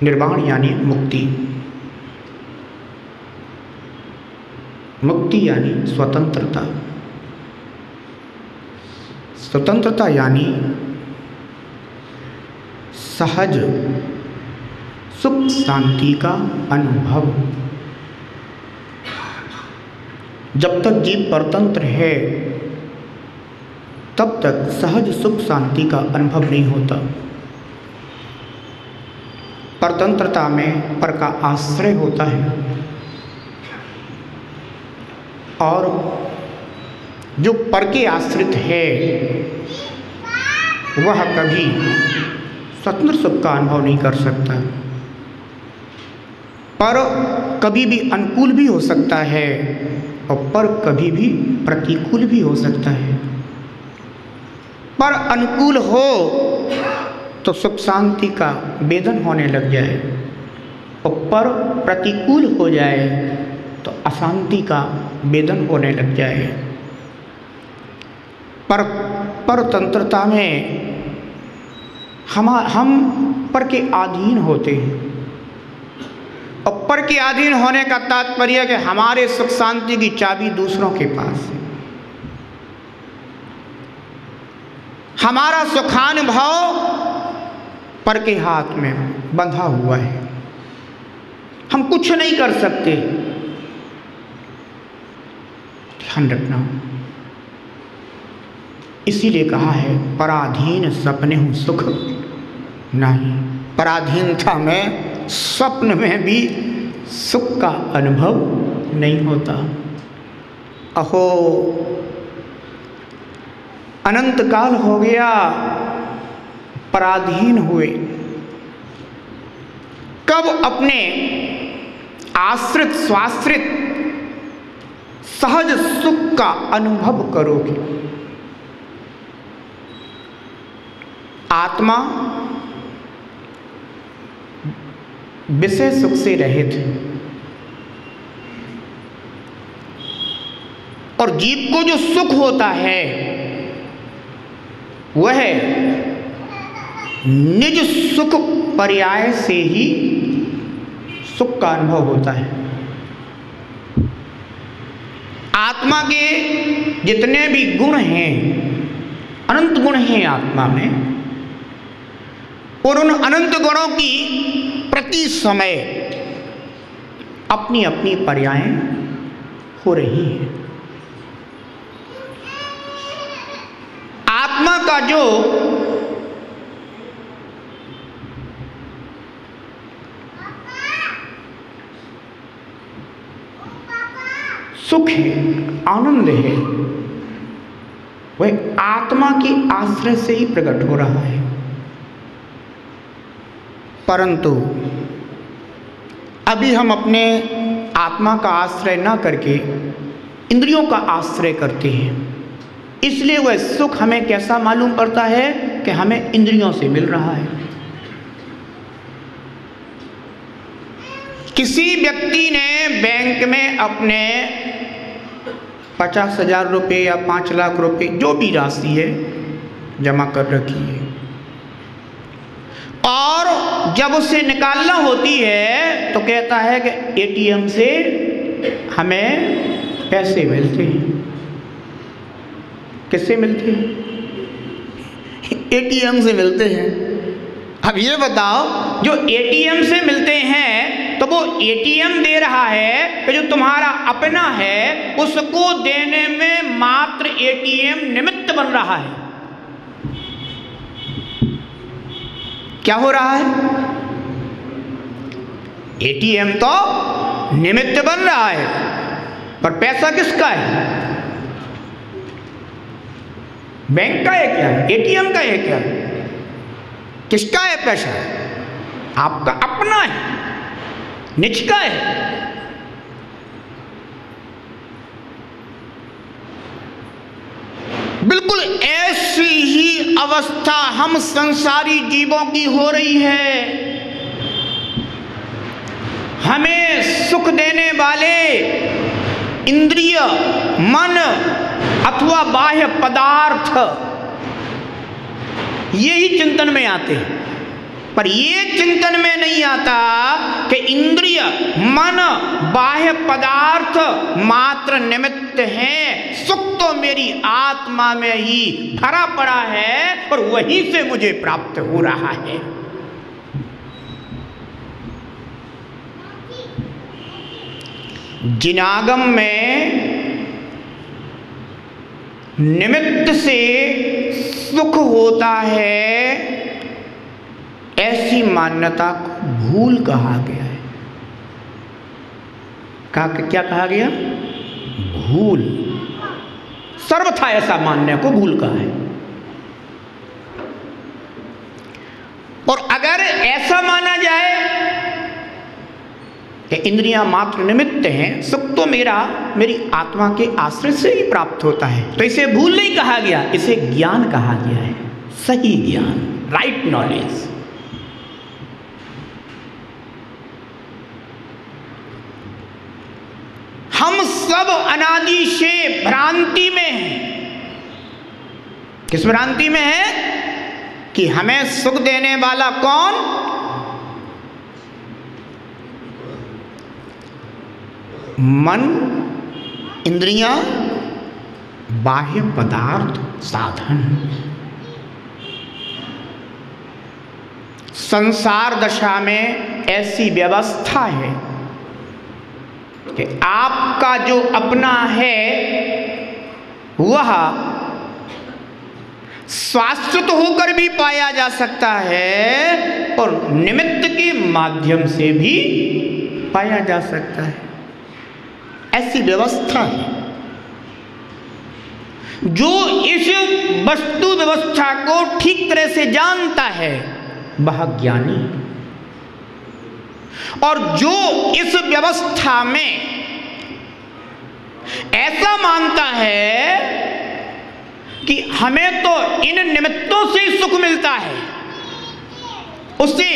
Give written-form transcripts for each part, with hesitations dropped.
निर्वाण यानी मुक्ति। मुक्ति यानी स्वतंत्रता। स्वतंत्रता यानी सहज सुख शांति का अनुभव। जब तक जीव परतंत्र है तब तक सहज सुख शांति का अनुभव नहीं होता। परतंत्रता में पर का आश्रय होता है और जो पर के आश्रित है वह कभी स्वतंत्र सुख का अनुभव नहीं कर सकता। पर कभी भी अनुकूल भी हो सकता है और पर कभी भी प्रतिकूल भी हो सकता है। पर अनुकूल हो तो सुख शांति का वेदन होने लग जाए और पर प्रतिकूल हो जाए तो अशांति का वेदन होने लग जाए। पर परतंत्रता में हम पर के अधीन होते हैं और पर के अधीन होने का तात्पर्य कि हमारे सुख शांति की चाबी दूसरों के पास है। हमारा सुखानुभव पर के हाथ में बंधा हुआ है, हम कुछ नहीं कर सकते। ध्यान रखना, इसीलिए कहा है पराधीन सपने हूँ सुख नहीं। पराधीनता में स्वप्न में भी सुख का अनुभव नहीं होता। अहो अनंत काल हो गया पराधीन हुए, कब अपने आश्रित स्वाश्रित सहज सुख का अनुभव करोगे? आत्मा विषय सुख से रहित है और जीव को जो सुख होता है वह निज सुख पर्याय से ही सुख का अनुभव होता है। आत्मा के जितने भी गुण हैं, अनंत गुण हैं आत्मा में, और उन अनंत गुणों की प्रति समय अपनी अपनी पर्यायें हो रही हैं। आत्मा का जो सुख है, आनंद है, वह आत्मा के आश्रय से ही प्रकट हो रहा है। परंतु अभी हम अपने आत्मा का आश्रय न करके इंद्रियों का आश्रय करते हैं, इसलिए वह सुख हमें कैसा मालूम पड़ता है कि हमें इंद्रियों से मिल रहा है। किसी व्यक्ति ने बैंक में अपने 50,000 रुपये या 5 लाख रुपये जो भी राशि है जमा कर रखी है और जब उसे निकालना होती है तो कहता है कि एटीएम से हमें पैसे मिलते हैं। किससे मिलते हैं? एटीएम से मिलते हैं। अब ये बताओ, जो एटीएम से मिलते हैं तो वो एटीएम दे रहा है कि जो तुम्हारा अपना है उसको देने में मात्र एटीएम निमित्त बन रहा है। क्या हो रहा है? एटीएम तो निमित्त बन रहा है, पर पैसा किसका है? बैंक का है क्या? एटीएम का है क्या? किसका है पैसा? आपका अपना है, निज का है। बिल्कुल ऐसी ही अवस्था हम संसारी जीवों की हो रही है। हमें सुख देने वाले इंद्रिय, मन अथवा बाह्य पदार्थ यही चिंतन में आते हैं, पर ये चिंतन में नहीं आता जाता कि इंद्रिय मन बाह्य पदार्थ मात्र निमित्त हैं, सुख तो मेरी आत्मा में ही भरा पड़ा है और वहीं से मुझे प्राप्त हो रहा है। जिनागम में निमित्त से सुख होता है, ऐसी मान्यता को भूल कहा गया है। क्या कहा गया? भूल। सर्वथा ऐसा मानने को भूल कहा है। और अगर ऐसा माना जाए कि इंद्रियां मात्र निमित्त हैं, सुख तो मेरी आत्मा के आश्रय से ही प्राप्त होता है, तो इसे भूल नहीं कहा गया, इसे ज्ञान कहा गया है। सही ज्ञान, राइट नॉलेज। हम सब अनादि से भ्रांति में हैं। किस भ्रांति में है? कि हमें सुख देने वाला कौन? मन, इंद्रियां, बाह्य पदार्थ, साधन। संसार दशा में ऐसी व्यवस्था है कि आपका जो अपना है वह शाश्वत होकर भी पाया जा सकता है और निमित्त के माध्यम से भी पाया जा सकता है। ऐसी व्यवस्था है। जो इस वस्तु व्यवस्था को ठीक तरह से जानता है वह ज्ञानी, और जो इस व्यवस्था में ऐसा मानता है कि हमें तो इन निमित्तों से सुख मिलता है, उसे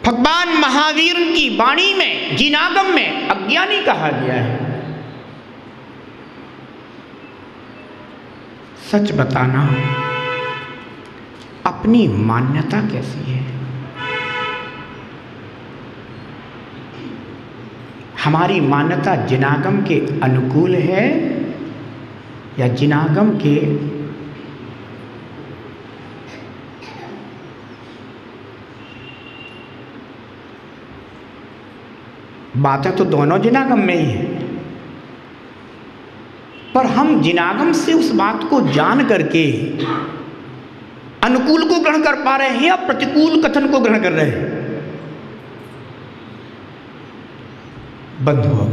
भगवान महावीर की वाणी में, जिनागम में अज्ञानी कहा गया है। सच बताना, अपनी मान्यता कैसी है? हमारी मान्यता जिनागम के अनुकूल है या जिनागम के बातें तो दोनों जिनागम में ही है, पर हम जिनागम से उस बात को जान करके अनुकूल को ग्रहण कर पा रहे हैं या प्रतिकूल कथन को ग्रहण कर रहे हैं? बंधुओं,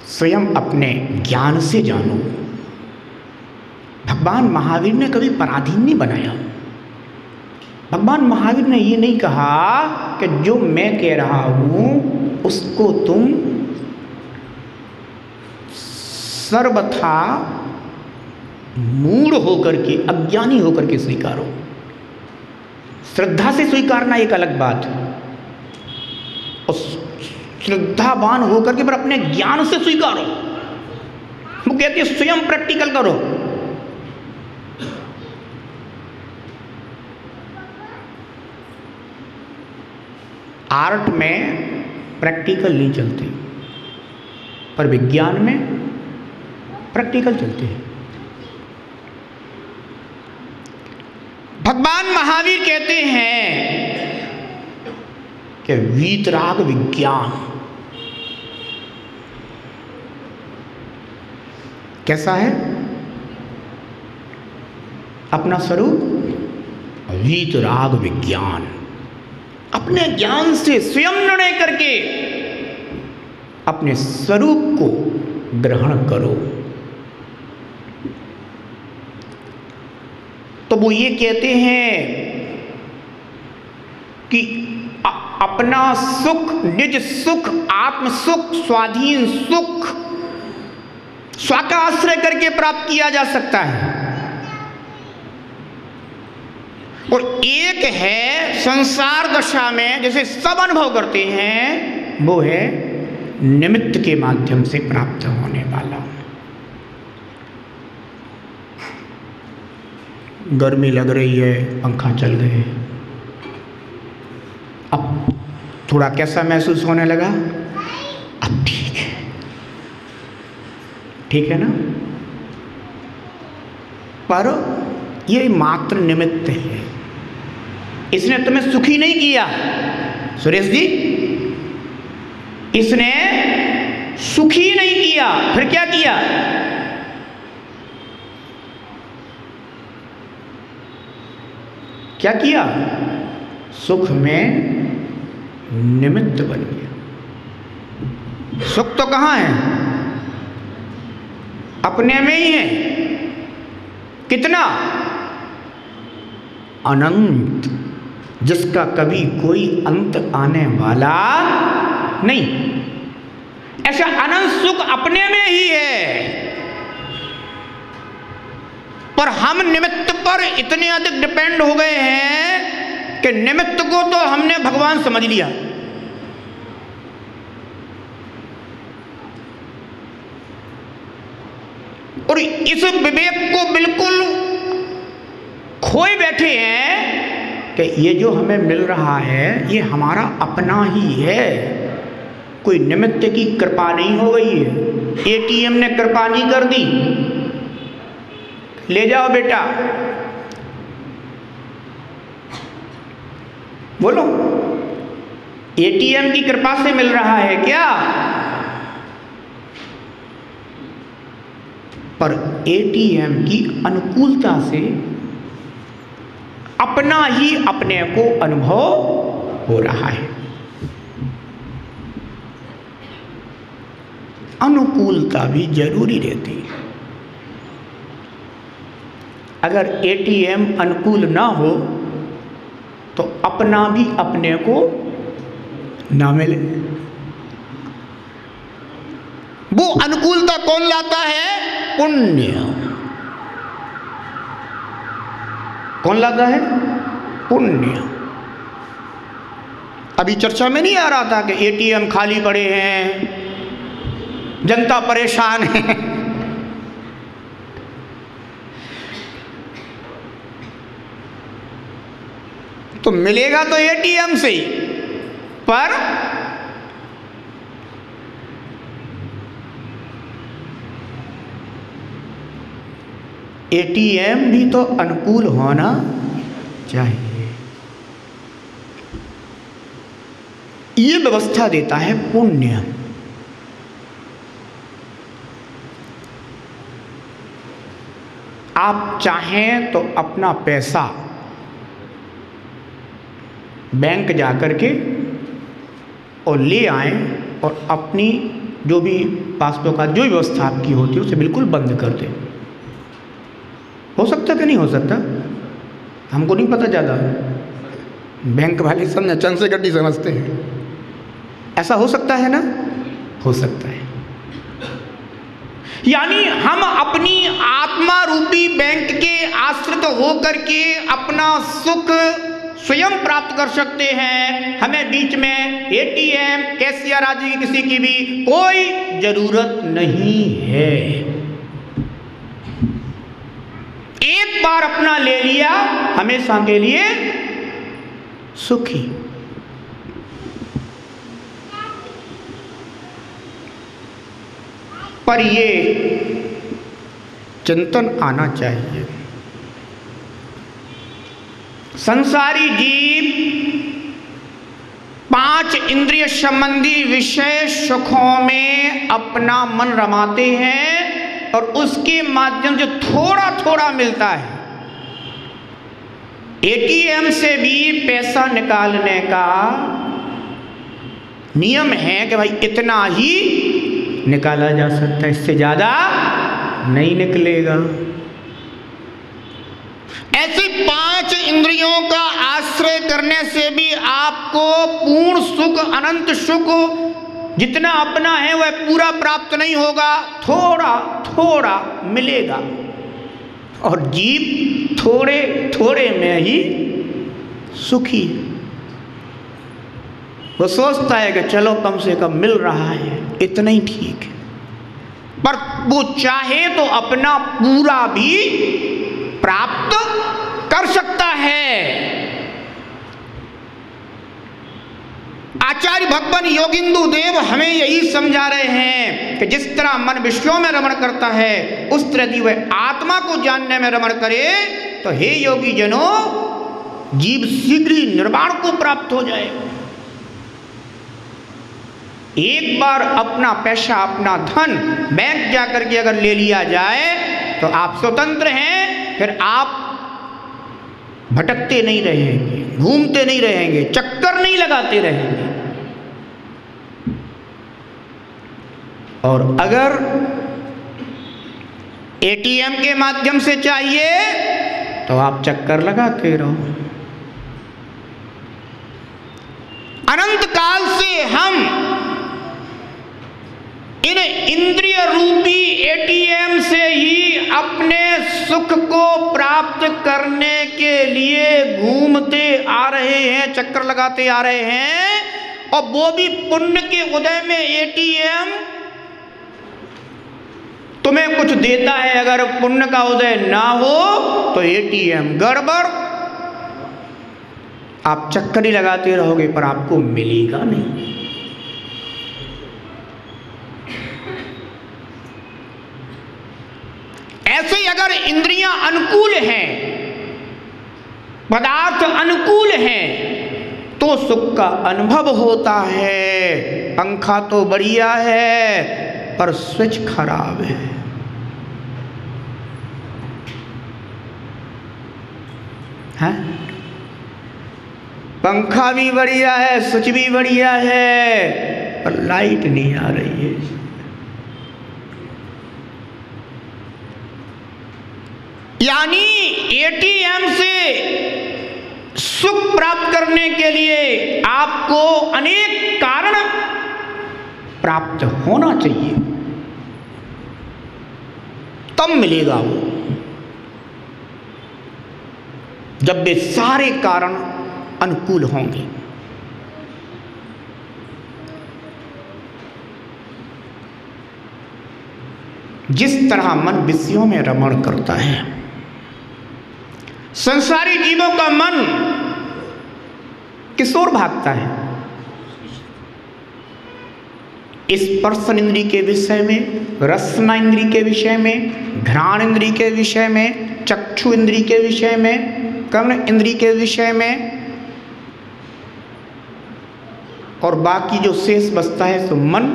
स्वयं अपने ज्ञान से जानो। भगवान महावीर ने कभी पराधीन नहीं बनाया। भगवान महावीर ने ये नहीं कहा कि जो मैं कह रहा हूं उसको तुम सर्वथा मूढ़ होकर के, अज्ञानी होकर के स्वीकारो। श्रद्धा से स्वीकारना एक अलग बात है, और श्रद्धावान होकर के पर अपने ज्ञान से स्वीकारो। वो कहती है स्वयं प्रैक्टिकल करो। आर्ट में प्रैक्टिकल नहीं चलते, पर विज्ञान में प्रैक्टिकल चलते हैं। भगवान महावीर कहते हैं कि वीतराग विज्ञान कैसा है? अपना स्वरूप वीतराग विज्ञान। अपने ज्ञान से स्वयं निर्णय करके अपने स्वरूप को ग्रहण करो। तो वो ये कहते हैं कि अपना सुख, निज सुख, आत्म सुख, स्वाधीन सुख स्व का आश्रय करके प्राप्त किया जा सकता है, और एक है संसार दशा में जैसे सब अनुभव करते हैं, वो है निमित्त के माध्यम से प्राप्त होने वाला। गर्मी लग रही है, पंखा चल गए, थोड़ा कैसा महसूस होने लगा? अब ठीक है ना? पर ये मात्र निमित्त है, इसने तुम्हें सुखी नहीं किया सुरेश जी, इसने सुखी नहीं किया। फिर क्या किया? क्या किया? सुख में निमित्त बन गया। सुख तो कहाँ है? अपने में ही है। कितना? अनंत, जिसका कभी कोई अंत आने वाला नहीं। ऐसा अनंत सुख अपने में ही है, पर हम निमित्त पर इतने अधिक डिपेंड हो गए हैं कि निमित्त को तो हमने भगवान समझ लिया। और इस विवेक को बिल्कुल खोए बैठे हैं कि ये जो हमें मिल रहा है ये हमारा अपना ही है, कोई निमित्त की कृपा नहीं हो गई है। एटीएम ने कृपा नहीं कर दी, ले जाओ बेटा, बोलो, एटीएम की कृपा से मिल रहा है क्या? पर एटीएम की अनुकूलता से अपना ही अपने को अनुभव हो रहा है। अनुकूलता भी जरूरी रहती है। अगर एटीएम अनुकूल ना हो तो अपना भी अपने को ना मिले। वो अनुकूलता कौन लाता है? पुण्य। कौन लाता है? पुण्य। अभी चर्चा में नहीं आ रहा था कि एटीएम खाली पड़े हैं, जनता परेशान है। तो मिलेगा तो एटीएम से ही, पर एटीएम भी तो अनुकूल होना चाहिए। ये व्यवस्था देता है पुण्य। आप चाहें तो अपना पैसा बैंक जा कर के और ले आएं और अपनी जो भी पासबुक का जो व्यवस्था आपकी होती है उसे बिल्कुल बंद कर दें। हो सकता कि नहीं हो सकता? हमको नहीं पता ज़्यादा, बैंक वाले सब चंद से गड्डी समझते हैं। ऐसा हो सकता है ना? हो सकता है। यानी हम अपनी आत्मा रूपी बैंक के आश्रित होकर के अपना सुख स्वयं प्राप्त कर सकते हैं। हमें बीच में एटीएम, कैशियर आदि की किसी की भी कोई जरूरत नहीं है। एक बार अपना ले लिया, हमेशा के लिए सुखी। पर ये चिंतन आना चाहिए, संसारी जीव 5 इंद्रिय संबंधी विषय सुखों में अपना मन रमाते हैं और उसके माध्यम से थोड़ा थोड़ा मिलता है। एटीएम से भी पैसा निकालने का नियम है कि भाई इतना ही निकाला जा सकता है, इससे ज्यादा नहीं निकलेगा। ऐसे 5 इंद्रियों का आश्रय करने से भी आपको पूर्ण सुख, अनंत सुख जितना अपना है वह पूरा प्राप्त नहीं होगा, थोड़ा थोड़ा मिलेगा। और जीव थोड़े थोड़े में ही सुखी। वो सोचता है कि चलो कम से कम मिल रहा है, इतना ही ठीक है। पर वो चाहे तो अपना पूरा भी प्राप्त कर सकता है। आचार्य भगवान योगिंदु देव हमें यही समझा रहे हैं कि जिस तरह मन विषयों में रमण करता है उस तरह यदि वह आत्मा को जानने में रमण करे तो हे योगी जनों, जीव शीघ्र ही निर्वाण को प्राप्त हो जाए। एक बार अपना पैसा, अपना धन बैंक जाकर के अगर ले लिया जाए तो आप स्वतंत्र हैं, फिर आप भटकते नहीं रहेंगे, घूमते नहीं रहेंगे, चक्कर नहीं लगाते रहेंगे। और अगर एटीएम के माध्यम से चाहिए तो आप चक्कर लगाते रहो। अनंत काल से हम इन इंद्रिय रूपी एटीएम से ही अपने सुख को प्राप्त करने के लिए घूमते आ रहे हैं, चक्कर लगाते आ रहे हैं, और वो भी पुण्य के उदय में। एटीएम तुम्हें कुछ देता है, अगर पुण्य का उदय ना हो तो एटीएम गड़बड़, आप चक्कर ही लगाते रहोगे पर आपको मिलेगा नहीं। ऐसे ही अगर इंद्रियां अनुकूल हैं, पदार्थ अनुकूल हैं, तो सुख का अनुभव होता है। पंखा तो बढ़िया है पर स्विच खराब है। हैं? पंखा भी बढ़िया है, स्विच भी बढ़िया है, पर लाइट नहीं आ रही है। यानी एटीएम से सुख प्राप्त करने के लिए आपको अनेक कारण प्राप्त होना चाहिए, तब मिलेगा वो। जब वे सारे कारण अनुकूल होंगे। जिस तरह मन विषयों में रमण करता है, संसारी जीवों का मन किस ओर भागता है? स्पर्श इंद्रिय के विषय में, रसना इंद्रिय के विषय में, घ्राण इंद्रिय के विषय में, चक्षु इंद्रिय के विषय में, कर्ण इंद्रिय के विषय में, और बाकी जो शेष बचता है तो मन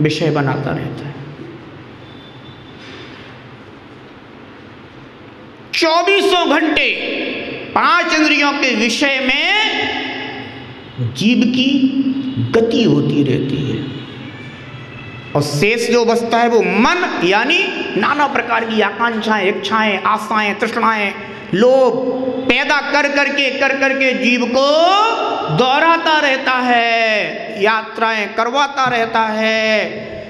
विषय बनाता रहता है। 24 घंटे 5 इंद्रियों के विषय में जीव की गति होती रहती है, और शेष जो बचता है वो मन, यानी नाना प्रकार की आकांक्षाएं, इच्छाएं, आशाएं, तृष्णाएं, लोभ पैदा कर करके जीव को दोहराता रहता है, यात्राएं करवाता रहता है।